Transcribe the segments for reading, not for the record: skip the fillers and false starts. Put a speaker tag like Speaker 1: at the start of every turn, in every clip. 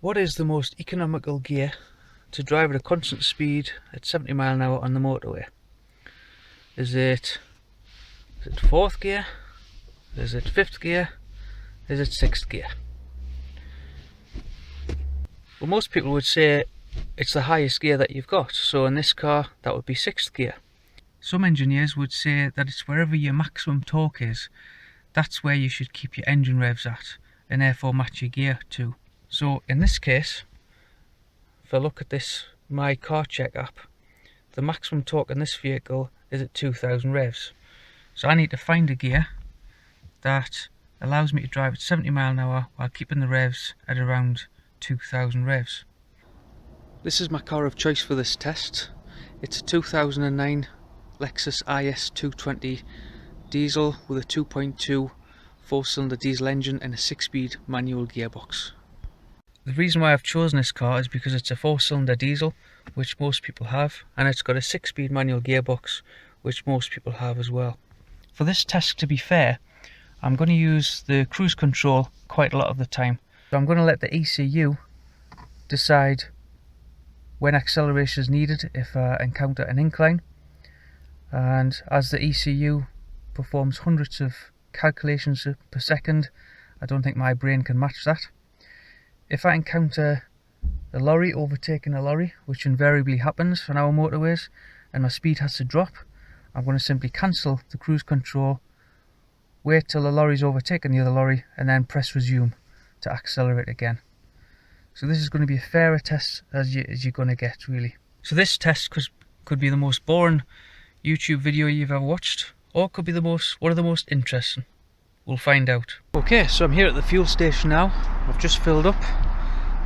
Speaker 1: What is the most economical gear to drive at a constant speed at 70 miles an hour on the motorway? Is it fourth gear? Is it fifth gear? Is it sixth gear? Well, most people would say it's the highest gear that you've got, so in this car that would be sixth gear. Some engineers would say that it's wherever your maximum torque is, that's where you should keep your engine revs at, and therefore match your gear to. So in this case, if I look at this My Car Check app, the maximum torque in this vehicle is at 2000 revs. So I need to find a gear that allows me to drive at 70 miles an hour while keeping the revs at around 2000 revs. This is my car of choice for this test. It's a 2009 Lexus IS 220 diesel with a 2.2 4-cylinder diesel engine and a 6-speed manual gearbox. The reason why I've chosen this car is because it's a 4-cylinder diesel, which most people have, and it's got a 6-speed manual gearbox, which most people have as well. For this test, to be fair, I'm going to use the cruise control quite a lot of the time. So I'm going to let the ECU decide when acceleration is needed if I encounter an incline, and as the ECU performs hundreds of calculations per second, I don't think my brain can match that. If I encounter a lorry overtaking a lorry, which invariably happens on our motorways, and my speed has to drop, I'm going to simply cancel the cruise control, wait till the lorry's overtaken the other lorry, and then press resume to accelerate again. So this is going to be a fairer test as you're going to get, really. So this test could be the most boring YouTube video you've ever watched, or it could be one of the most interesting. We'll find out. Okay, so I'm here at the fuel station now. I've just filled up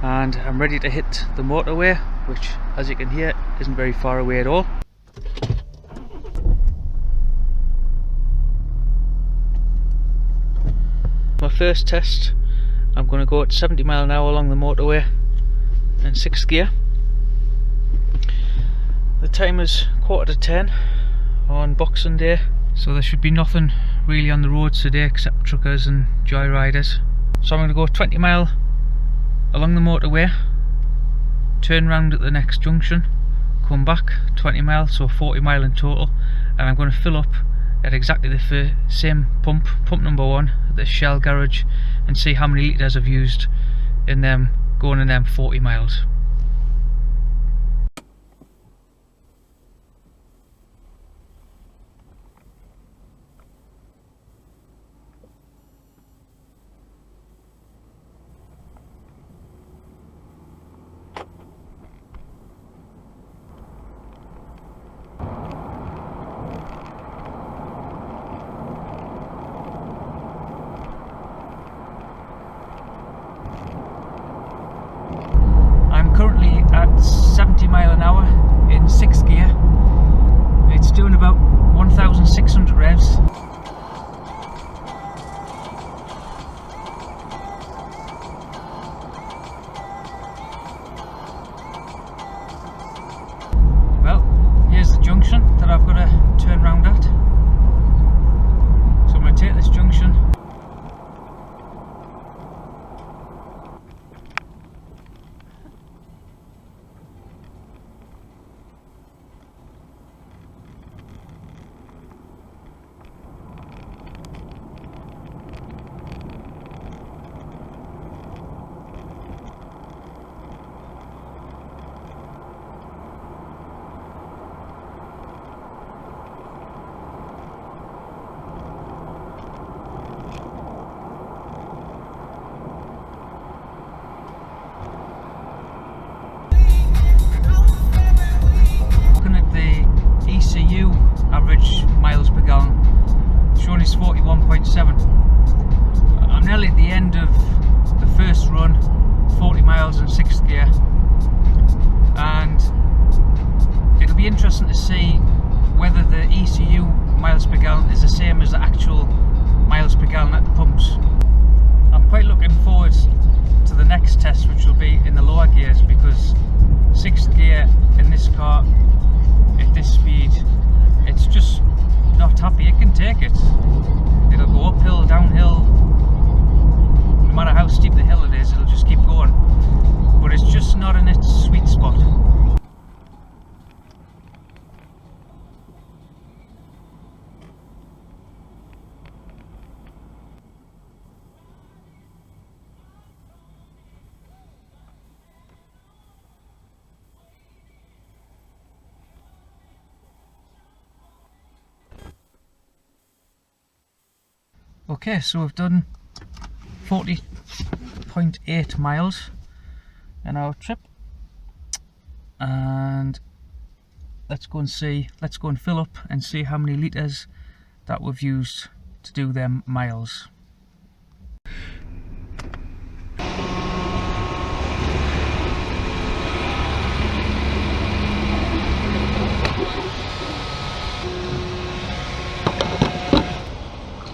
Speaker 1: and I'm ready to hit the motorway, which, as you can hear, isn't very far away at all. My first test, I'm going to go at 70 miles an hour along the motorway in 6th gear. The time is 9:45 on Boxing Day, so there should be nothing really on the roads today except truckers and joyriders. So I'm going to go 20 miles along the motorway, turn round at the next junction, come back 20 miles, so 40 miles in total, and I'm going to fill up at exactly the same pump number 1 at the Shell garage, and see how many litres I've used in them going in them 40 miles. Currently at 70 miles an hour in 6th gear. It's doing about 1600 revs. Well, here's the junction that I've got to turn round at. So I'm going to take this junction. ECU average miles per gallon showing is 41.7. I'm nearly at the end of the first run, 40 miles in 6th gear, and it'll be interesting to see whether the ECU miles per gallon is the same as the actual miles per gallon at the pumps. I'm quite looking forward to the next test, which will be in the lower gears, because 6th gear in this car at this speed, it's just not happy. It can take it. It'll go uphill, downhill, no matter how steep the hill it is, it'll just keep going. Okay, so we've done 40.8 miles in our trip, and let's go and fill up and see how many litres that we've used to do them miles.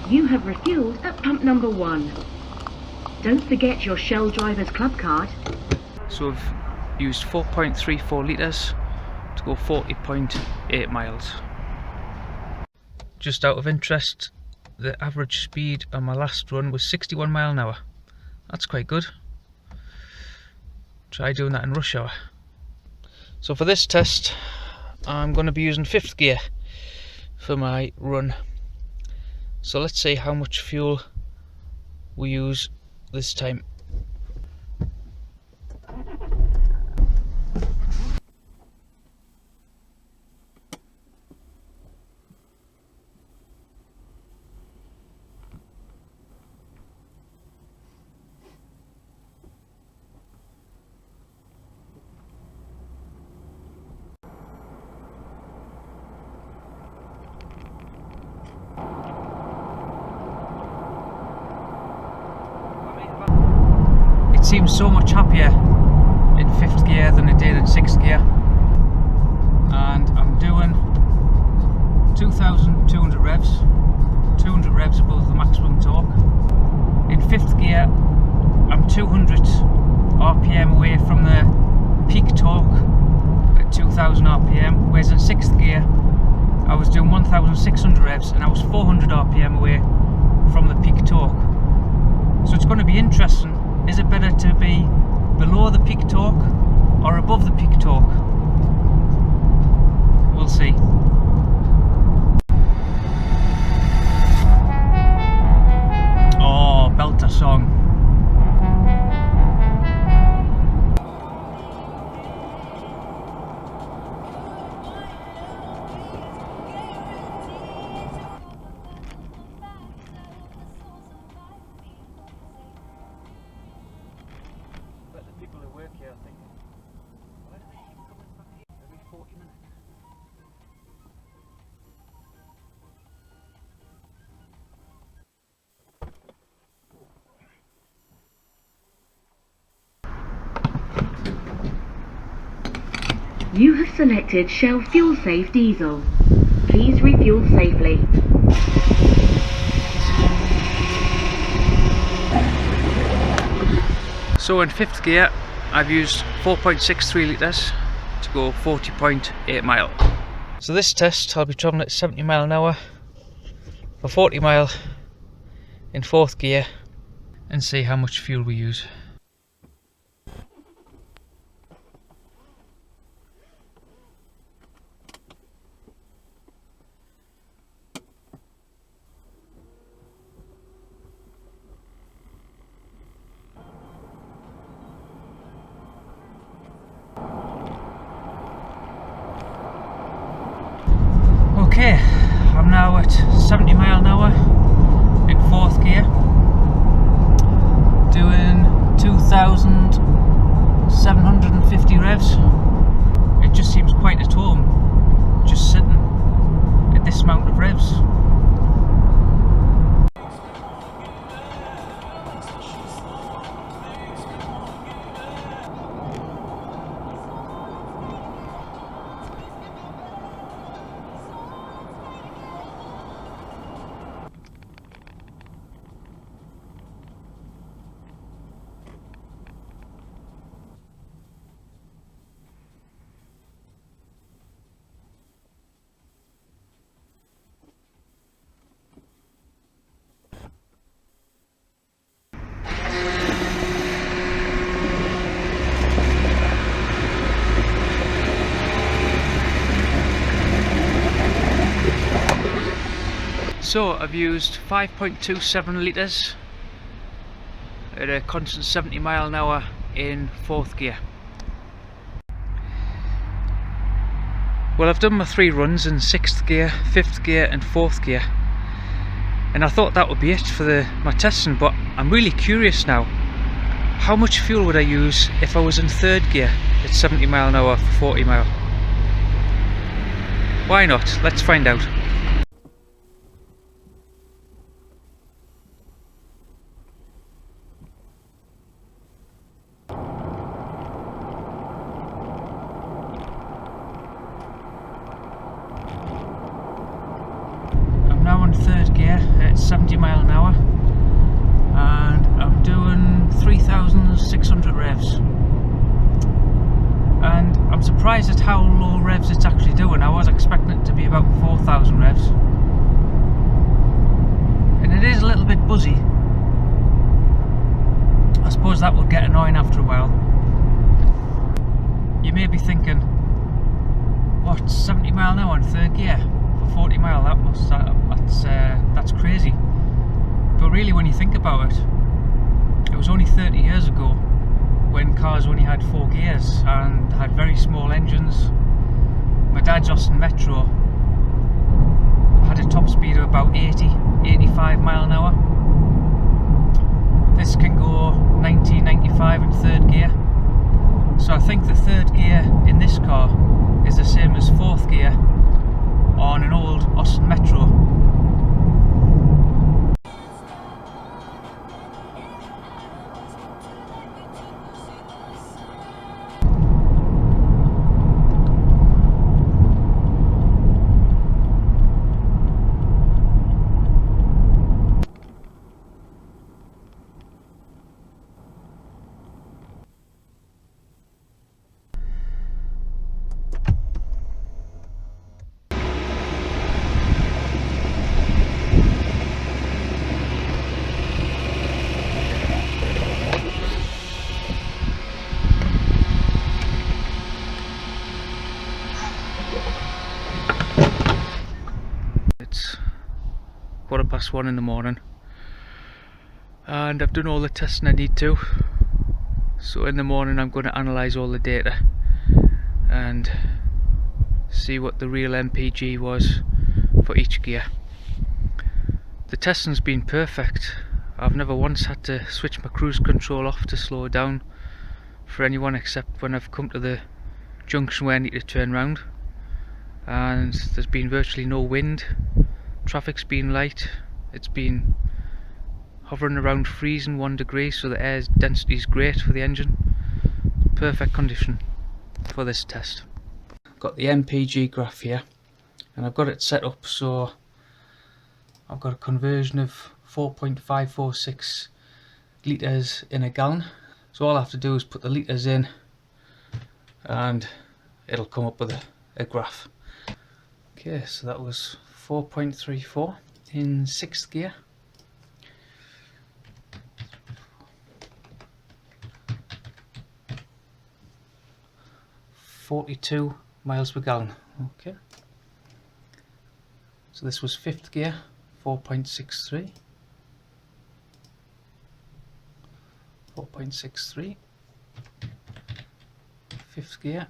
Speaker 2: You have refueled at pump number 1. Don't forget your Shell Drivers Club card.
Speaker 1: So we've used 4.34 litres to go 40.8 miles. Just out of interest, the average speed on my last run was 61 mile an hour. That's quite good. Try doing that in rush hour. So for this test, I'm going to be using 5th gear for my run. So let's see how much fuel we use this time. It seems so much happier in 5th gear than it did in 6th gear, and I'm doing 2,200 revs, 200 revs above the maximum torque. In 5th gear I'm 200 RPM away from the peak torque at 2,000 RPM, whereas in 6th gear I was doing 1,600 revs and I was 400 RPM away from the peak torque. So it's going to be interesting. Is it better to be below the peak torque or above the peak torque? We'll see. Oh, belter song. People who work here, I think, why do they keep coming back here every 40 minutes?
Speaker 2: You have selected Shell Fuel Safe Diesel. Please refuel safely.
Speaker 1: So in 5th gear I've used 4.63 litres to go 40.8 mile. So this test I'll be travelling at 70 mile an hour for 40 mile in 4th gear and see how much fuel we use. Okay, I'm now at 70 mile an hour in 4th gear, doing 2,750 revs. It just seems quite at home, just sitting at this amount of revs. So I've used 5.27 litres at a constant 70 mile an hour in 4th gear. Well, I've done my 3 runs in 6th gear, 5th gear and 4th gear, And I thought that would be it for my testing, but I'm really curious now. How much fuel would I use if I was in third gear at 70 mile an hour for 40 mile? Why not? Let's find out. I'm now in third gear at 70 mile an hour and I'm doing 3,600 revs. And I'm surprised at how low revs it's actually doing. I was expecting it to be about 4,000 revs. And it is a little bit buzzy. I suppose that will get annoying after a while. You may be thinking, what, 70 mile an hour in third gear for 40 mile? That's crazy. But really, when you think about it, it was only 30 years ago when cars only had 4 gears and had very small engines. My dad's Austin Metro had a top speed of about 85 mile an hour. This can go 90, 95 in third gear. So I think the third gear in this car is the same as fourth gear on an old Austin Metro. It's 1:15 in the morning and I've done all the testing I need to. So in the morning I'm going to analyse all the data and see what the real MPG was for each gear. The testing's been perfect. I've never once had to switch my cruise control off to slow down for anyone except when I've come to the junction where I need to turn round, and there's been virtually no wind. Traffic's been light. It's been hovering around freezing 1 degree, so the air density is great for the engine. Perfect condition for this test. I've got the MPG graph here and I've got it set up so I've got a conversion of 4.546 litres in a gallon. So all I have to do is put the litres in and it'll come up with a graph. Okay, so that was 4.34 in 6th gear. .42 miles per gallon. Okay. So this was 5th gear, 4.63. 4.63. 5th gear,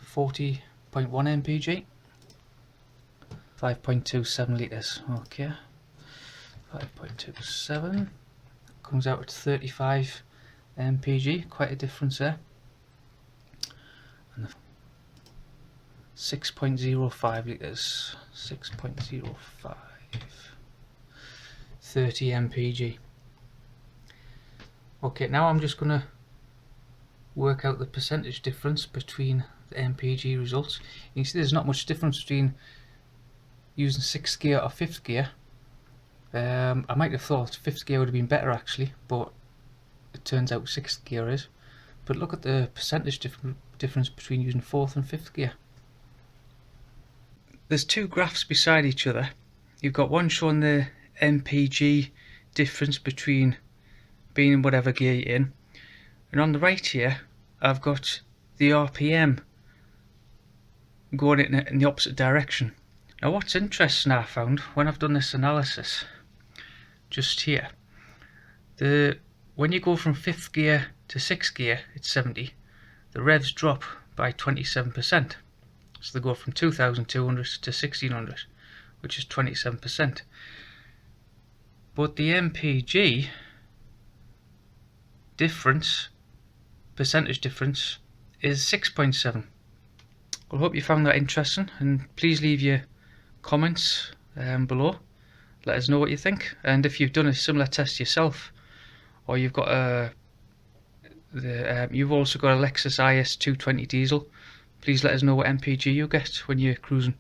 Speaker 1: 40.1 mpg. 5.27 litres. Okay. 5.27 comes out at 35 mpg. Quite a difference there. And 6.05 litres, 6.05, 30 mpg. Okay, now I'm just going to work out the percentage difference between the mpg results. You can see there's not much difference between using 6th gear or 5th gear. I might have thought 5th gear would have been better actually, but it turns out 6th gear is. But look at the percentage difference between using 4th and 5th gear. There's two graphs beside each other. You've got one showing the MPG difference between being in whatever gear you're in, and on the right here I've got the RPM going in the opposite direction. Now what's interesting I found when I've done this analysis just here, when you go from 5th gear to 6th gear it's 70, the revs drop by 27%. So they go from 2,200 to 1,600, which is 27%. but the MPG difference, percentage difference, is 6.7. I hope you found that interesting, and please leave your comments below. Let us know what you think, and if you've done a similar test yourself, or you've got you've also got a Lexus IS 220 diesel, please let us know what MPG you get when you're cruising.